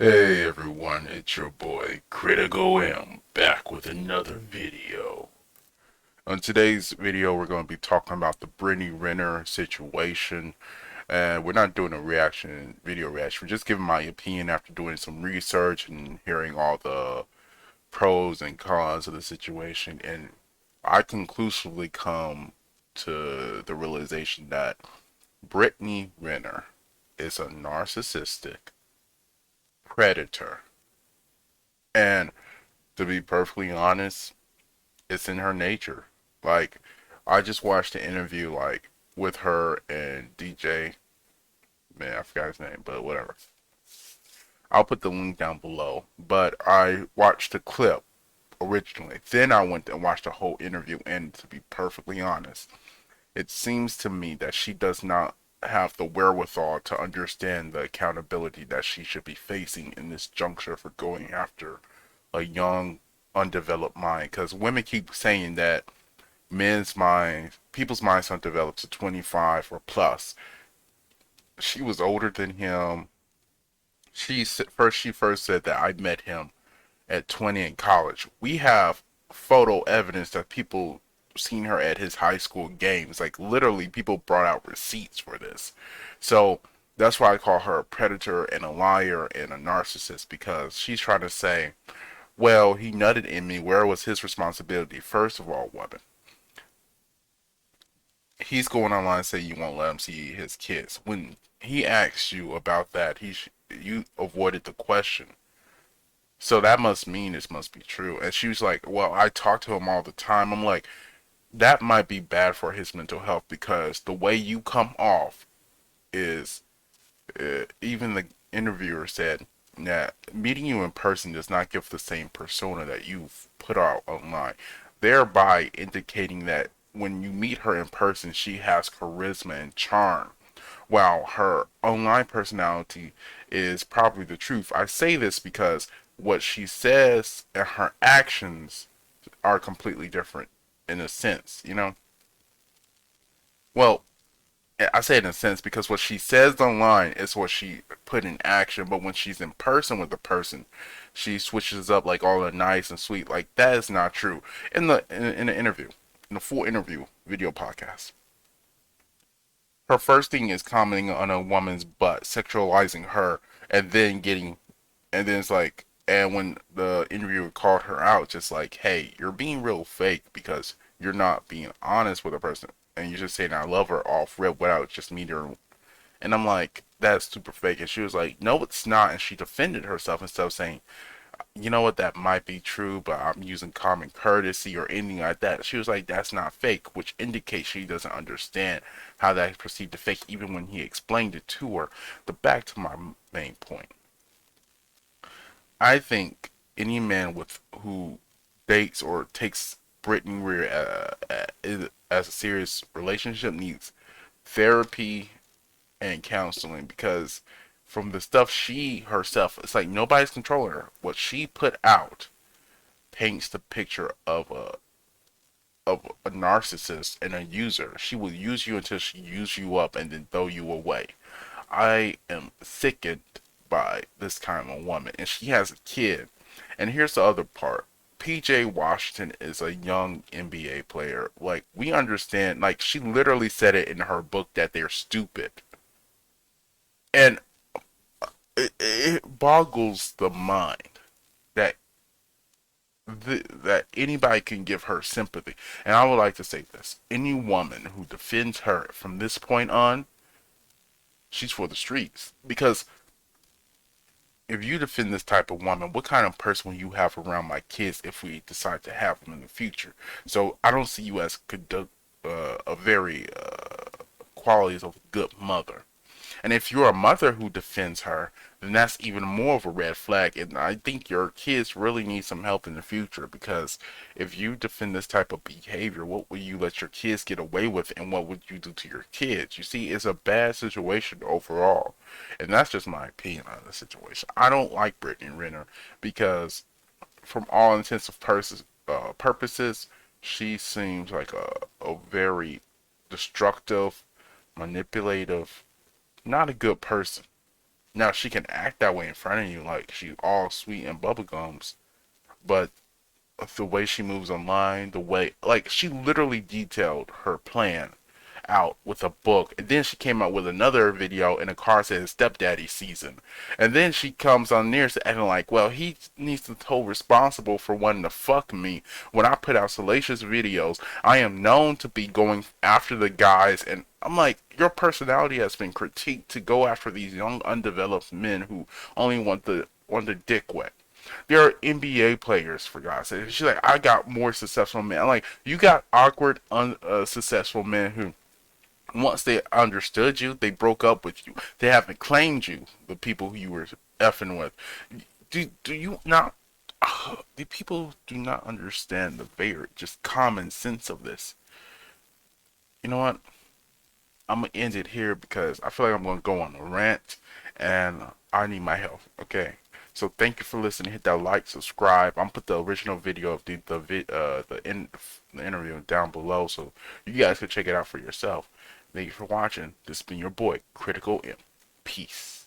Hey everyone, it's your boy Critical M back with another video. On today's video, we're going to be talking about the Brittany Renner situation, and we're not doing a video reaction. We're just giving my opinion after doing some research and hearing all the pros and cons of the situation, and I conclusively come to the realization that Brittany Renner is a narcissistic predator, and to be perfectly honest, it's in her nature. Like, I just watched an interview with her and DJ. Man, I forgot his name, but whatever. I'll put the link down below. But I watched the clip originally. Then I went and watched the whole interview. And to be perfectly honest, it seems to me that she does not have the wherewithal to understand the accountability that she should be facing in this juncture for going after a young, undeveloped mind. Because women keep saying that people's minds don't develop to 25 or plus. She was older than him. She first said that I met him at 20 in college. We have photo evidence that people seen her at his high school games. Like literally, people brought out receipts for this. So that's why I call her a predator and a liar and a narcissist, because she's trying to say, well, he nutted in me. Where was his responsibility? First of all, woman, he's going online and saying you won't let him see his kids. When he asks you about that, you avoided the question. So that must mean this must be true. And she was like, well, I talk to him all the time. I'm like, that might be bad for his mental health, because the way you come off is, even the interviewer said that meeting you in person does not give the same persona that you've put out online, thereby indicating that when you meet her in person, she has charisma and charm, while her online personality is probably the truth. I say this because what she says and her actions are completely different in a sense, you know? Well, I say it in a sense because what she says online is what she put in action, but when she's in person with the person, she switches up like all the nice and sweet. Like that is not true. In the interview, in the full interview video podcast, her first thing is commenting on a woman's butt, sexualizing her, and then it's like, and when the interviewer called her out, just like, hey, you're being real fake because you're not being honest with a person, and you're just saying I love her off rip without just meeting her. And I'm like, that's super fake. And she was like, no, it's not. And she defended herself instead of saying, you know what, that might be true, but I'm using common courtesy or anything like that. She was like, that's not fake, which indicates she doesn't understand how that perceived to fake, even when he explained it to her. But back to my main point. I think any man with who dates or takes Brittany Renner as a serious relationship needs therapy and counseling, because from the stuff she herself, it's like nobody's controlling her. What she put out paints the picture of a narcissist and a user. She will use you until she uses you up and then throw you away. I am sickened by this kind of woman, and she has a kid. And here's the other part. PJ Washington is a young NBA player. Like, we understand, like, she literally said it in her book that they're stupid. And it boggles the mind that that anybody can give her sympathy. And I would like to say this: any woman who defends her from this point on, she's for the streets. Because if you defend this type of woman, what kind of person will you have around my kids if we decide to have them in the future? So I don't see you as a very qualities of a good mother. And if you're a mother who defends her, then that's even more of a red flag. And I think your kids really need some help in the future, because if you defend this type of behavior, what will you let your kids get away with, and what would you do to your kids? You see, it's a bad situation overall. And that's just my opinion on the situation. I don't like Brittany Renner because, from all intents and purposes, she seems like a very destructive, manipulative, not a good person. Now she can act that way in front of you, like she's all sweet and bubblegums, but the way she moves online, the way, like, she literally detailed her plan out with a book, and then she came out with another video in a car saying stepdaddy season, and then she comes on there acting like, well, he needs to hold responsible for wanting to fuck me when I put out salacious videos. I am known to be going after the guys, and I'm like, your personality has been critiqued to go after these young undeveloped men who only want the dick wet. There are NBA players, for God's sake. She's like, I got more successful men. I'm like, you got awkward, unsuccessful men who, once they understood you, they broke up with you. They haven't claimed you, the people who you were effing with. Do you not? The people do not understand the very just common sense of this. You know what? I'm gonna end it here because I feel like I'm gonna go on a rant, and I need my help. Okay. So thank you for listening. Hit that like, subscribe. I'm gonna put the original video of the interview down below, so you guys can check it out for yourself. Thank you for watching. This has been your boy, Critical M. Peace.